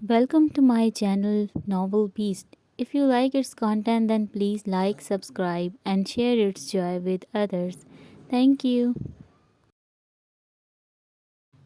Welcome to my channel Novel Beast. If you like its content, then please like, subscribe, and share its joy with others. Thank you.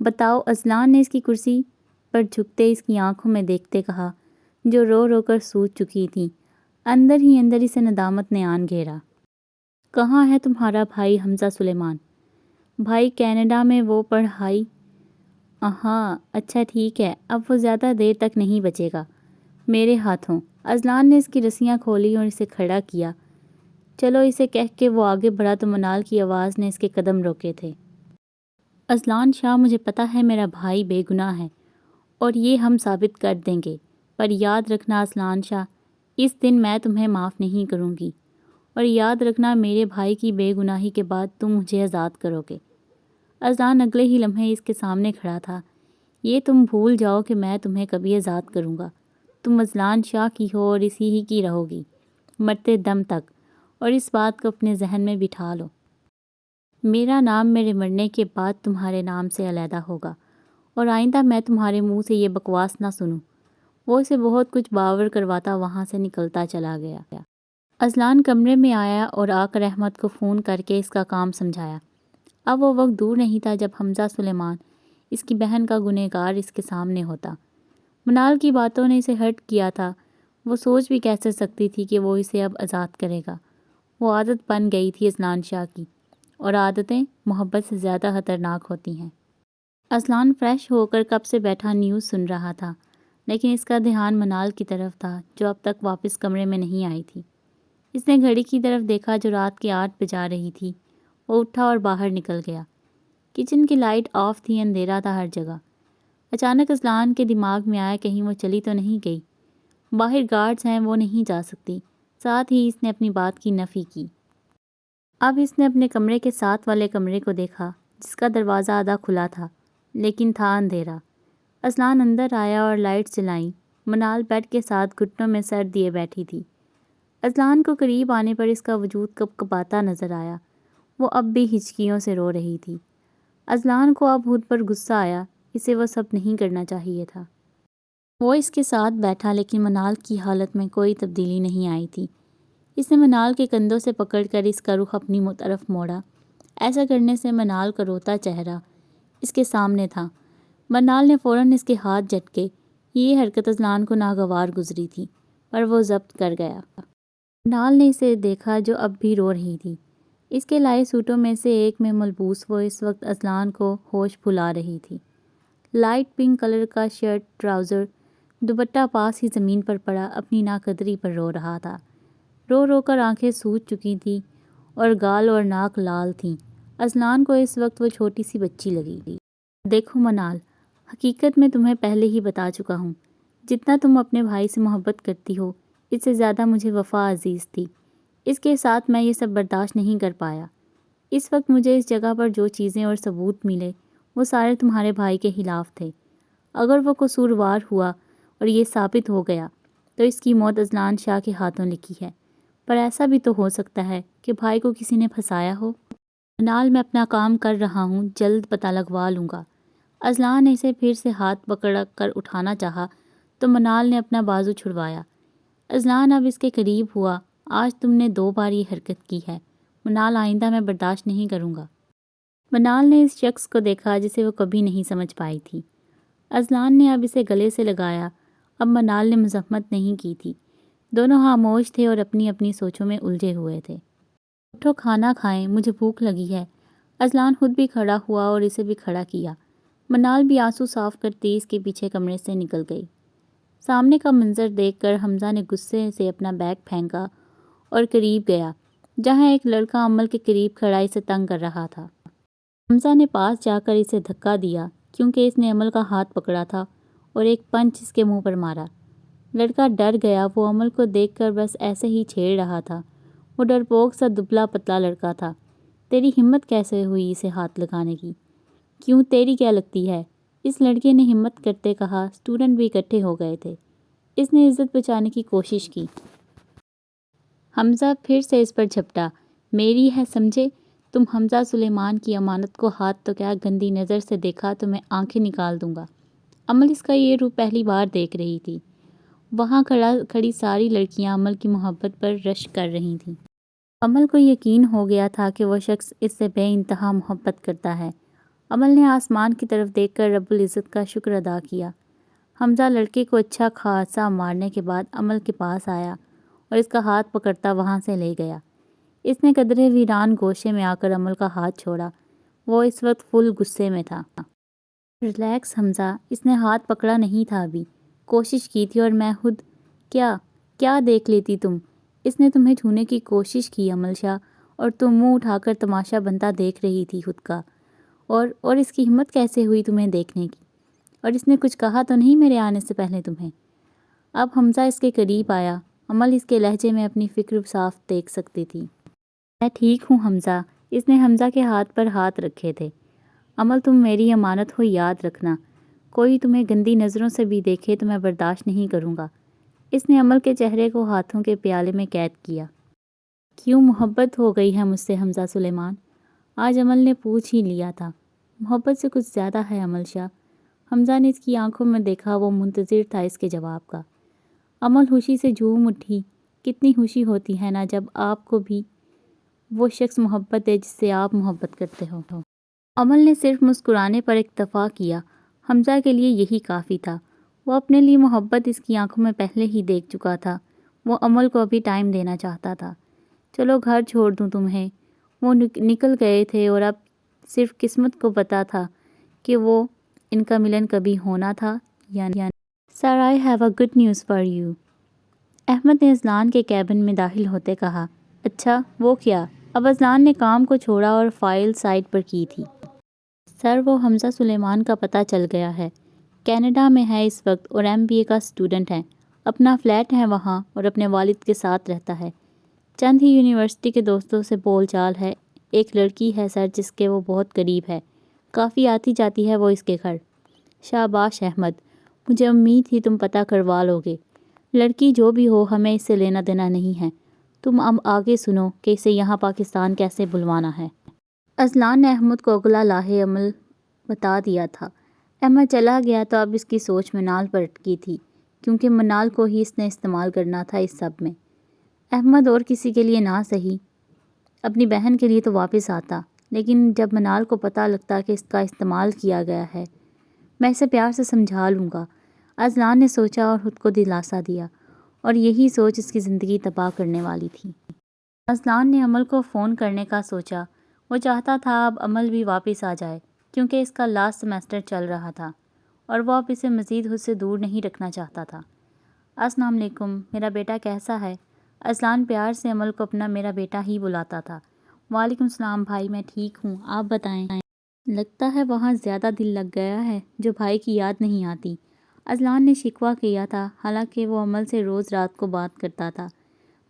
بتاؤ، Azlan نے اس کی کرسی پر جھکتے اس کی آنکھوں میں دیکھتے کہا، جو رو رو کر سوج چکی تھی۔ اندر ہی اندر اسے ندامت نے آن گھیرا۔ کہاں ہے تمہارا بھائی حمزہ سلیمان؟ بھائی کینیڈا میں، وہ پڑھائی۔ ہاں، اچھا ٹھیک ہے، اب وہ زیادہ دیر تک نہیں بچے گا میرے ہاتھوں۔ اذلان نے اس کی رسیاں کھولی اور اسے کھڑا کیا۔ چلو، اسے کہہ کے وہ آگے بڑھا تو منال کی آواز نے اس کے قدم روکے تھے۔ اذلان شاہ، مجھے پتا ہے میرا بھائی بے گناہ ہے اور یہ ہم ثابت کر دیں گے، پر یاد رکھنا اذلان شاہ، اس دن میں تمہیں معاف نہیں کروں گی، اور یاد رکھنا میرے بھائی کی بے گناہی کے بعد تم مجھے آزاد کرو گے۔ اذلان اگلے ہی لمحے اس کے سامنے کھڑا تھا۔ یہ تم بھول جاؤ کہ میں تمہیں کبھی آزاد کروں گا۔ تم اذلان شاہ کی ہو اور اسی ہی کی رہو گی، مرتے دم تک، اور اس بات کو اپنے ذہن میں بٹھا لو۔ میرا نام میرے مرنے کے بعد تمہارے نام سے علیحدہ ہوگا، اور آئندہ میں تمہارے منہ سے یہ بکواس نہ سنوں۔ وہ اسے بہت کچھ باور کرواتا وہاں سے نکلتا چلا گیا۔ اذلان کمرے میں آیا اور آ کر احمد کو فون کر کے اس کا کام سمجھایا۔ اب وہ وقت دور نہیں تھا جب حمزہ سلیمان، اس کی بہن کا گنہگار، اس کے سامنے ہوتا۔ منال کی باتوں نے اسے ہرٹ کیا تھا۔ وہ سوچ بھی کیسے سکتی تھی کہ وہ اسے اب آزاد کرے گا۔ وہ عادت بن گئی تھی اذلان شاہ کی، اور عادتیں محبت سے زیادہ خطرناک ہوتی ہیں۔ اذلان فریش ہو کر کب سے بیٹھا نیوز سن رہا تھا، لیکن اس کا دھیان منال کی طرف تھا جو اب تک واپس کمرے میں نہیں آئی تھی۔ اس نے گھڑی کی طرف دیکھا جو رات کے 8 بجا رہی تھی۔ وہ اٹھا اور باہر نکل گیا۔ کچن کی لائٹ آف تھی، اندھیرا تھا ہر جگہ۔ اچانک اذلان کے دماغ میں آیا کہیں وہ چلی تو نہیں گئی۔ باہر گارڈز ہیں، وہ نہیں جا سکتی۔ ساتھ ہی اس نے اپنی بات کی نفی کی۔ اب اس نے اپنے کمرے کے ساتھ والے کمرے کو دیکھا جس کا دروازہ آدھا کھلا تھا، لیکن تھا اندھیرا۔ اذلان اندر آیا اور لائٹ جلائیں۔ منال بیڈ کے ساتھ گھٹنوں میں سر دیے بیٹھی تھی۔ اذلان کو قریب آنے پر اس کا وجود کپکپاتا نظر آیا۔ وہ اب بھی ہچکیوں سے رو رہی تھی۔ اذلان کو اب خود پر غصہ آیا، اسے وہ سب نہیں کرنا چاہیے تھا۔ وہ اس کے ساتھ بیٹھا، لیکن منال کی حالت میں کوئی تبدیلی نہیں آئی تھی۔ اس نے منال کے کندھوں سے پکڑ کر اس کا رخ اپنی طرف موڑا۔ ایسا کرنے سے منال کا روتا چہرہ اس کے سامنے تھا۔ منال نے فوراً اس کے ہاتھ جھٹکے۔ یہ حرکت اذلان کو ناگوار گزری تھی، پر وہ ضبط کر گیا۔ منال نے اسے دیکھا جو اب بھی رو رہی تھی۔ اس کے لائے سوٹوں میں سے ایک میں ملبوس وہ اس وقت اذلان کو ہوش بھلا رہی تھی۔ لائٹ پنک کلر کا شرٹ، ٹراؤزر، دوپٹہ پاس ہی زمین پر پڑا اپنی ناقدری پر رو رہا تھا۔ رو رو کر آنکھیں سوج چکی تھیں اور گال اور ناک لال تھیں۔ اذلان کو اس وقت وہ چھوٹی سی بچی لگی۔ دیکھو منال، حقیقت میں تمہیں پہلے ہی بتا چکا ہوں، جتنا تم اپنے بھائی سے محبت کرتی ہو، اس سے زیادہ مجھے وفا عزیز تھی۔ اس کے ساتھ میں یہ سب برداشت نہیں کر پایا۔ اس وقت مجھے اس جگہ پر جو چیزیں اور ثبوت ملے وہ سارے تمہارے بھائی کے خلاف تھے۔ اگر وہ قصوروار ہوا اور یہ ثابت ہو گیا تو اس کی موت اذلان شاہ کے ہاتھوں لکھی ہے، پر ایسا بھی تو ہو سکتا ہے کہ بھائی کو کسی نے پھنسایا ہو۔ منال، میں اپنا کام کر رہا ہوں، جلد پتہ لگوا لوں گا۔ اذلان نے اسے پھر سے ہاتھ پکڑ کر اٹھانا چاہا تو منال نے اپنا بازو چھڑوایا۔ اذلان اب اس کے قریب ہوا۔ آج تم نے 2 بار یہ حرکت کی ہے منال، آئندہ میں برداشت نہیں کروں گا۔ منال نے اس شخص کو دیکھا جسے وہ کبھی نہیں سمجھ پائی تھی۔ اذلان نے اب اسے گلے سے لگایا۔ اب منال نے مزاحمت نہیں کی تھی۔ دونوں خاموش تھے اور اپنی اپنی سوچوں میں الجھے ہوئے تھے۔ اٹھو، کھانا کھائیں، مجھے بھوک لگی ہے۔ اذلان خود بھی کھڑا ہوا اور اسے بھی کھڑا کیا۔ منال بھی آنسو صاف کرتی اس کے پیچھے کمرے سے نکل گئی۔ سامنے کا منظر دیکھ کر حمزہ نے غصے سے اپنا بیگ پھینکا اور قریب گیا جہاں ایک لڑکا عمل کے قریب کھڑا اسے تنگ کر رہا تھا۔ حمزہ نے پاس جا کر اسے دھکا دیا کیونکہ اس نے عمل کا ہاتھ پکڑا تھا اور ایک پنچ اس کے منہ پر مارا۔ لڑکا ڈر گیا۔ وہ عمل کو دیکھ کر بس ایسے ہی چھیڑ رہا تھا۔ وہ ڈرپوک سا دبلا پتلا لڑکا تھا۔ تیری ہمت کیسے ہوئی اسے ہاتھ لگانے کی؟ کیوں، تیری کیا لگتی ہے؟ اس لڑکے نے ہمت کرتے کہا۔ اسٹوڈنٹ بھی اکٹھے ہو گئے تھے۔ اس نے عزت بچانے کی کوشش کی۔ حمزہ پھر سے اس پر جھپٹا۔ میری ہے سمجھے؟ تم حمزہ سلیمان کی امانت کو ہاتھ تو کیا گندی نظر سے دیکھا تو میں آنکھیں نکال دوں گا۔ عمل اس کا یہ روپ پہلی بار دیکھ رہی تھی۔ وہاں کھڑی ساری لڑکیاں عمل کی محبت پر رشک کر رہی تھیں۔ عمل کو یقین ہو گیا تھا کہ وہ شخص اس سے بے انتہا محبت کرتا ہے۔ عمل نے آسمان کی طرف دیکھ کر رب العزت کا شکر ادا کیا۔ حمزہ لڑکے کو اچھا خاصا مارنے کے بعد عمل کے پاس آیا اور اس کا ہاتھ پکڑتا وہاں سے لے گیا۔ اس نے قدرے ویران گوشے میں آ کر عمل کا ہاتھ چھوڑا۔ وہ اس وقت فل غصے میں تھا۔ ریلیکس حمزہ، اس نے ہاتھ پکڑا نہیں تھا ابھی، کوشش کی تھی اور میں خود کیا دیکھ لیتی تم؟ اس نے تمہیں چھونے کی کوشش کی عمل شاہ، اور تم منہ اٹھا کر تماشا بنتا دیکھ رہی تھی خود کا، اور اس کی ہمت کیسے ہوئی تمہیں دیکھنے کی؟ اور اس نے کچھ کہا تو نہیں میرے آنے سے پہلے تمہیں؟ اب حمزہ اس کے قریب آیا۔ عمل اس کے لہجے میں اپنی فکر صاف دیکھ سکتی تھی۔ میں ٹھیک ہوں حمزہ۔ اس نے حمزہ کے ہاتھ پر ہاتھ رکھے تھے۔ عمل تم میری امانت ہو، یاد رکھنا، کوئی تمہیں گندی نظروں سے بھی دیکھے تو میں برداشت نہیں کروں گا۔ اس نے عمل کے چہرے کو ہاتھوں کے پیالے میں قید کیا۔ کیوں محبت ہو گئی ہے مجھ سے حمزہ سلیمان؟ آج عمل نے پوچھ ہی لیا تھا۔ محبت سے کچھ زیادہ ہے عمل شاہ۔ حمزہ نے اس کی آنکھوں میں دیکھا، وہ منتظر تھا اس کے جواب کا۔ عمل خوشی سے جھوم اٹھی۔ کتنی خوشی ہوتی ہے نا جب آپ کو بھی وہ شخص محبت دے جس سے آپ محبت کرتے ہو۔ عمل نے صرف مسکرانے پر اکتفا کیا۔ حمزہ کے لیے یہی کافی تھا۔ وہ اپنے لیے محبت اس کی آنکھوں میں پہلے ہی دیکھ چکا تھا۔ وہ عمل کو ابھی ٹائم دینا چاہتا تھا۔ چلو گھر چھوڑ دوں تمہیں۔ وہ نکل گئے تھے اور اب صرف قسمت کو پتا تھا کہ وہ ان کا ملن کبھی ہونا تھا یا نہیں۔ Sir I have a good news for you, Ahmed نے اذلان کے کیبن میں داخل ہوتے کہا۔ اچھا، وہ کیا؟ اب اذلان نے کام کو چھوڑا اور فائل سائٹ پر کی تھی۔ سر، وہ حمزہ سلیمان کا پتہ چل گیا ہے۔ کینیڈا میں ہے اس وقت اور MBA کا اسٹوڈنٹ ہے۔ اپنا فلیٹ ہے وہاں اور اپنے والد کے ساتھ رہتا ہے۔ چند ہی یونیورسٹی کے دوستوں سے بول چال ہے۔ ایک لڑکی ہے سر جس کے وہ بہت قریب ہے، کافی آتی جاتی ہے وہ اس کے گھر۔ شاباش احمد، مجھے امید تھی تم پتہ کروا لوگے۔ لڑکی جو بھی ہو ہمیں اس سے لینا دینا نہیں ہے۔ تم اب آگے سنو کہ اسے یہاں پاکستان کیسے بلوانا ہے۔ اذلان نے احمد کو اگلا لاہے عمل بتا دیا تھا۔ احمد چلا گیا تو اب اس کی سوچ منال پر اٹکی تھی، کیونکہ منال کو ہی اس نے استعمال کرنا تھا اس سب میں۔ احمد اور کسی کے لیے نہ سہی، اپنی بہن کے لیے تو واپس آتا، لیکن جب منال کو پتہ لگتا کہ اس کا استعمال کیا گیا ہے، میں اسے پیار سے سمجھا لوں گا، اذلان نے سوچا اور خود کو دلاسا دیا، اور یہی سوچ اس کی زندگی تباہ کرنے والی تھی۔ اذلان نے عمل کو فون کرنے کا سوچا۔ وہ چاہتا تھا اب عمل بھی واپس آ جائے، کیونکہ اس کا لاسٹ سیمیسٹر چل رہا تھا اور وہ اب اسے مزید خود سے دور نہیں رکھنا چاہتا تھا۔ السلام علیکم، میرا بیٹا کیسا ہے؟ اذلان پیار سے عمل کو اپنا میرا بیٹا ہی بلاتا تھا۔ وعلیکم السلام بھائی، میں ٹھیک ہوں، آپ بتائیں؟ لگتا ہے وہاں زیادہ دل لگ گیا ہے جو بھائی کی یاد نہیں آتی، اذلان نے شکوہ کیا تھا، حالانکہ وہ عمل سے روز رات کو بات کرتا تھا۔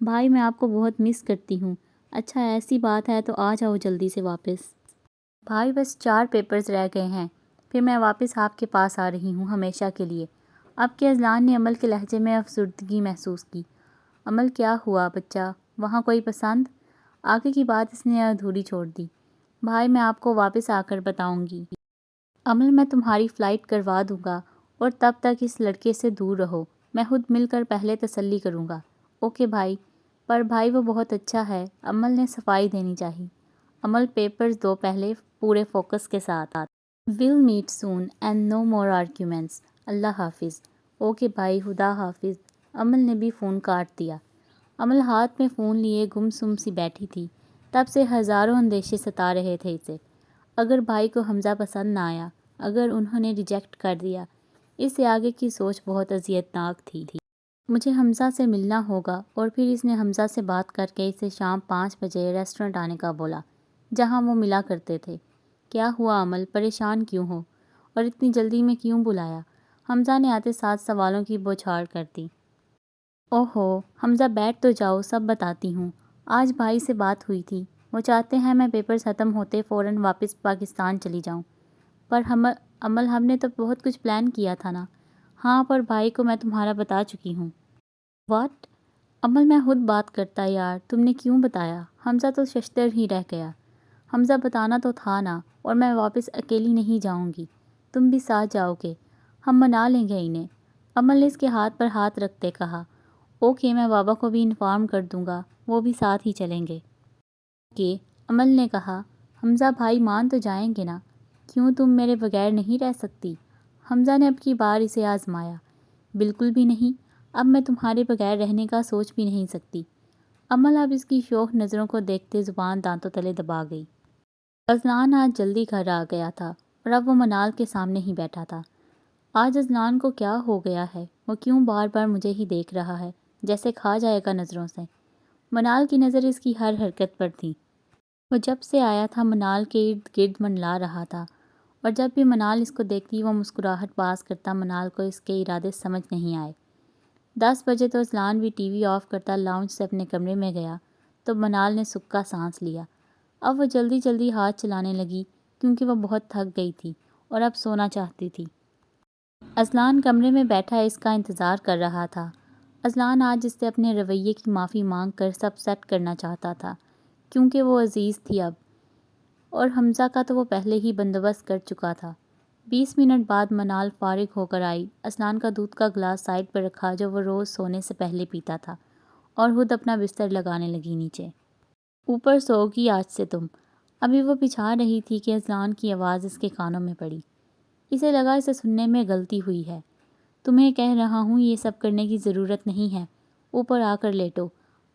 بھائی میں آپ کو بہت مس کرتی ہوں۔ اچھا ایسی بات ہے تو آ جاؤ جلدی سے واپس۔ بھائی بس 4 پیپرز رہ گئے ہیں، پھر میں واپس آپ کے پاس آ رہی ہوں ہمیشہ کے لیے۔ اب کہ اذلان نے عمل کے لہجے میں افسردگی محسوس کی۔ عمل کیا ہوا بچہ، وہاں کوئی پسند؟ آگے کی بات اس نے ادھوری چھوڑ دی۔ بھائی میں آپ کو واپس آ کر بتاؤں گی۔ عمل میں تمہاری فلائٹ کروا دوں گا اور تب تک اس لڑکے سے دور رہو، میں خود مل کر پہلے تسلی کروں گا۔ اوکے بھائی، پر بھائی وہ بہت اچھا ہے، عمل نے صفائی دینی چاہی۔ عمل پیپرز دو پہلے پورے فوکس کے ساتھ۔ We'll meet soon and no more arguments۔ اللہ حافظ۔ اوکے بھائی، خدا حافظ۔ عمل نے بھی فون کاٹ دیا۔ عمل ہاتھ میں فون لیے گم سم سی بیٹھی تھی۔ تب سے ہزاروں اندیشے ستا رہے تھے اسے۔ اگر بھائی کو حمزہ پسند نہ آیا، اگر انہوں نے ریجیکٹ کر دیا، اس سے آگے کی سوچ بہت اذیت ناک تھی۔ مجھے حمزہ سے ملنا ہوگا، اور پھر اس نے حمزہ سے بات کر کے اسے شام 5 بجے ریسٹورنٹ آنے کا بولا جہاں وہ ملا کرتے تھے۔ کیا ہوا عمل، پریشان کیوں ہو، اور اتنی جلدی میں کیوں بلایا؟ حمزہ نے آتے ساتھ سوالوں کی بوچھاڑ کر دی۔ اوہو حمزہ بیٹھ تو جاؤ، سب بتاتی ہوں۔ آج بھائی سے بات ہوئی تھی، وہ چاہتے ہیں میں پیپرز ختم ہوتے فوراً واپس پاکستان چلی جاؤں۔ پر عمل ہم نے تو بہت کچھ پلان کیا تھا نا۔ ہاں پر بھائی کو میں تمہارا بتا چکی ہوں۔ واٹ؟ عمل میں خود بات کرتا یار، تم نے کیوں بتایا؟ حمزہ تو ششتر ہی رہ گیا۔ حمزہ بتانا تو تھا نا، اور میں واپس اکیلی نہیں جاؤں گی، تم بھی ساتھ جاؤ گے، ہم منا لیں گے انہیں۔ عمل نے اس کے ہاتھ پر ہاتھ رکھتے کہا۔ اوکے میں بابا کو بھی انفارم کر دوں گا، وہ بھی ساتھ ہی چلیں گے۔ اوکے، عمل نے کہا۔ حمزہ بھائی مان تو جائیں گے نا؟ کیوں تم میرے بغیر نہیں رہ سکتی؟ حمزہ نے اب کی بار اسے آزمایا۔ بالکل بھی نہیں، اب میں تمہارے بغیر رہنے کا سوچ بھی نہیں سکتی۔ امل اب اس کی شوخ نظروں کو دیکھتے زبان دانتوں تلے دبا گئی۔ اذلان آج جلدی گھر آ گیا تھا اور اب وہ منال کے سامنے ہی بیٹھا تھا۔ آج اذلان کو کیا ہو گیا ہے؟ وہ کیوں بار بار مجھے ہی دیکھ رہا ہے، جیسے کھا جائے گا نظروں سے؟ منال کی نظر اس کی ہر حرکت پر تھی۔ وہ جب سے آیا تھا منال کے ارد گرد منڈلا رہا تھا، اور جب بھی منال اس کو دیکھتی وہ مسکراہٹ باز کرتا منال کو اس کے ارادے سمجھ نہیں آئے۔ 10 بجے تو اذلان بھی ٹی وی آف کرتا لاؤنج سے اپنے کمرے میں گیا تو منال نے سکا سانس لیا۔ اب وہ جلدی جلدی ہاتھ چلانے لگی کیونکہ وہ بہت تھک گئی تھی اور اب سونا چاہتی تھی۔ اذلان کمرے میں بیٹھا اس کا انتظار کر رہا تھا۔ اذلان آج اس سے اپنے رویے کی معافی مانگ کر سب سیٹ کرنا چاہتا تھا کیونکہ وہ عزیز تھی اب، اور حمزہ کا تو وہ پہلے ہی بندوبست کر چکا تھا۔ 20 منٹ بعد منال فارغ ہو کر آئی۔ اذلان کا دودھ کا گلاس سائڈ پر رکھا جو وہ روز سونے سے پہلے پیتا تھا، اور خود اپنا بستر لگانے لگی نیچے۔ اوپر سو گی آج سے تم؟ ابھی وہ بچھا رہی تھی کہ اذلان کی آواز اس کے کانوں میں پڑی۔ اسے لگا اسے سننے میں غلطی ہوئی ہے۔ تمہیں کہہ رہا ہوں یہ سب کرنے کی ضرورت نہیں ہے، اوپر آ کر لیٹو،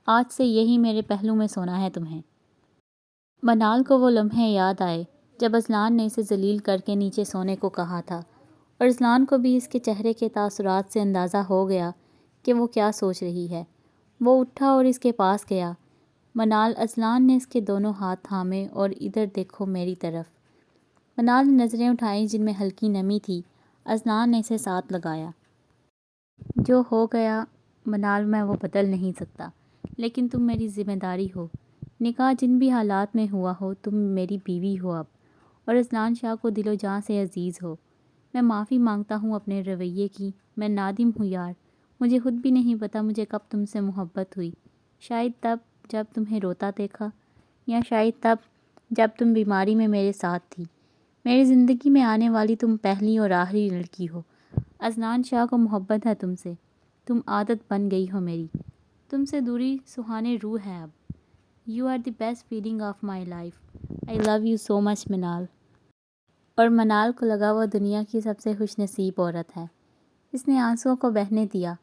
آج سے یہی میرے پہلو میں سونا ہے تمہیں۔ منال کو وہ لمحے یاد آئے جب اذلان نے اسے ذلیل کر کے نیچے سونے کو کہا تھا، اور اذلان کو بھی اس کے چہرے کے تاثرات سے اندازہ ہو گیا کہ وہ کیا سوچ رہی ہے۔ وہ اٹھا اور اس کے پاس گیا۔ منال، اذلان نے اس کے دونوں ہاتھ تھامے اور ادھر دیکھو میری طرف۔ منال نے نظریں اٹھائیں جن میں ہلکی نمی تھی۔ اذلان نے اسے ساتھ لگایا۔ جو ہو گیا منال میں وہ بدل نہیں سکتا، لیکن تم میری ذمہ داری ہو۔ نکاح جن بھی حالات میں ہوا ہو تم میری بیوی ہو اب، اور اذلان شاہ کو دل و جاں سے عزیز ہو۔ میں معافی مانگتا ہوں اپنے رویے کی، میں نادم ہوں یار، مجھے خود بھی نہیں پتا مجھے کب تم سے محبت ہوئی۔ شاید تب جب تمہیں روتا دیکھا، یا شاید تب جب تم بیماری میں میرے ساتھ تھی۔ میری زندگی میں آنے والی تم پہلی اور آخری لڑکی ہو۔ اذلان شاہ کو محبت ہے تم سے، تم عادت بن گئی ہو میری، تم سے دوری سہانے روح ہے اب۔ You are the best feeling of my life. I love you so much منال۔ اور منال کو لگا وہ دنیا کی سب سے خوش نصیب عورت ہے۔ اس نے آنسوؤں کو بہنے دیا۔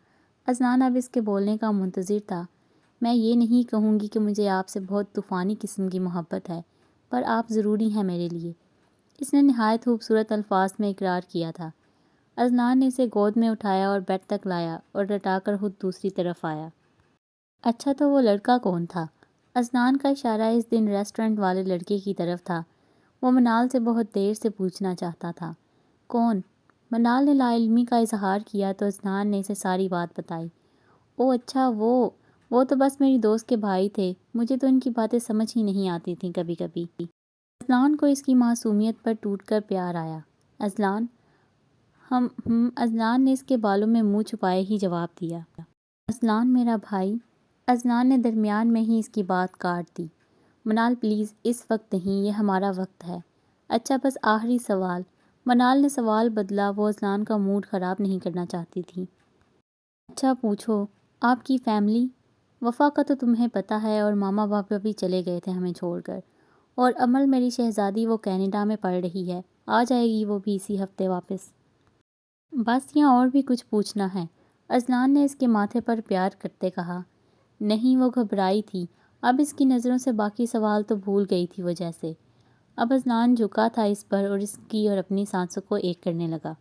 اذلان اب اس کے بولنے کا منتظر تھا۔ میں یہ نہیں کہوں گی کہ مجھے آپ سے بہت طوفانی قسم کی محبت ہے، پر آپ ضروری ہیں میرے لیے، اس نے نہایت خوبصورت الفاظ میں اقرار کیا تھا۔ اذلان نے اسے گود میں اٹھایا اور بیڈ تک لایا اور لٹا کر خود دوسری طرف آیا۔ اچھا تو وہ لڑکا کون تھا؟ اذلان کا اشارہ اس دن ریسٹورنٹ والے لڑکے کی طرف تھا۔ وہ منال سے بہت دیر سے پوچھنا چاہتا تھا۔ کون؟ منال نے لا علمی کا اظہار کیا تو اذلان نے اسے ساری بات بتائی۔ او اچھا، وہ تو بس میری دوست کے بھائی تھے، مجھے تو ان کی باتیں سمجھ ہی نہیں آتی تھیں کبھی کبھی۔ اذلان کو اس کی معصومیت پر ٹوٹ کر پیار آیا۔ اذلان، اذلان نے اس کے بالوں میں منہ چھپائے ہی جواب دیا۔ اذلان میرا بھائی؟ اذلان نے درمیان میں ہی اس کی بات کاٹ دی۔ منال پلیز، اس وقت نہیں، یہ ہمارا وقت ہے۔ اچھا بس آخری سوال۔ منال نے سوال بدلا، وہ اذلان کا موڈ خراب نہیں کرنا چاہتی تھی۔ اچھا پوچھو، آپ کی فیملی؟ وفا کا تو تمہیں پتہ ہے، اور ماما پاپا بھی چلے گئے تھے ہمیں چھوڑ کر، اور امل میری شہزادی وہ کینیڈا میں پڑھ رہی ہے، آ جائے گی وہ بھی اسی ہفتے واپس۔ بس یا اور بھی کچھ پوچھنا ہے؟ اذلان نے اس کے ماتھے پر پیار کرتے کہا۔ نہیں، وہ گھبرائی تھی، اب اس کی نظروں سے باقی سوال تو بھول گئی تھی وہ جیسے۔ اب اذلان جھکا تھا اس پر اور اس کی اور اپنی سانسوں کو ایک کرنے لگا۔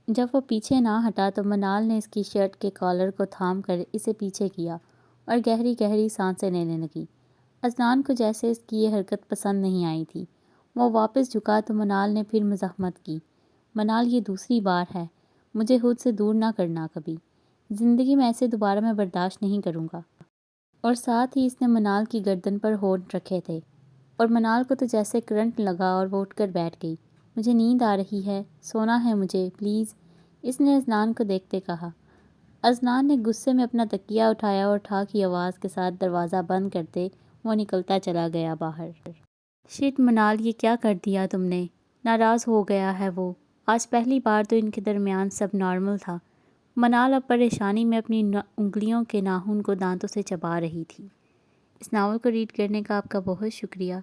جب وہ پیچھے نہ ہٹا تو منال نے اس کی شرٹ کے کالر کو تھام کر اسے پیچھے کیا اور گہری گہری سانسیں لینے لگی۔ اذلان کو جیسے اس کی یہ حرکت پسند نہیں آئی تھی۔ وہ واپس جھکا تو منال نے پھر مزاحمت کی۔ منال، یہ دوسری بار ہے، مجھے خود سے دور نہ کرنا کبھی، زندگی میں ایسے دوبارہ میں برداشت نہیں کروں گا۔ اور ساتھ ہی اس نے منال کی گردن پر ہونٹ رکھے تھے، اور منال کو تو جیسے کرنٹ لگا اور وہ اٹھ کر بیٹھ گئی۔ مجھے نیند آ رہی ہے، سونا ہے مجھے، پلیز، اس نے اذلان کو دیکھتے کہا۔ اذلان نے غصے میں اپنا تکیہ اٹھایا اور ٹھا کی آواز کے ساتھ دروازہ بند کرتے وہ نکلتا چلا گیا باہر۔ شٹ منال، یہ کیا کر دیا تم نے؟ ناراض ہو گیا ہے وہ۔ آج پہلی بار تو ان کے درمیان سب نارمل تھا۔ منال اب پریشانی میں اپنی انگلیوں کے ناخن کو دانتوں سے چبا رہی تھی۔ اس ناول کو ریڈ کرنے کا آپ کا بہت شکریہ،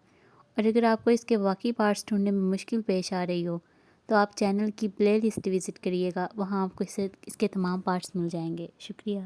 اور اگر آپ کو اس کے واقعی پارٹس ڈھونڈنے میں مشکل پیش آ رہی ہو تو آپ چینل کی پلے لسٹ وزٹ کریے گا، وہاں آپ کو اس کے تمام پارٹس مل جائیں گے۔ شکریہ۔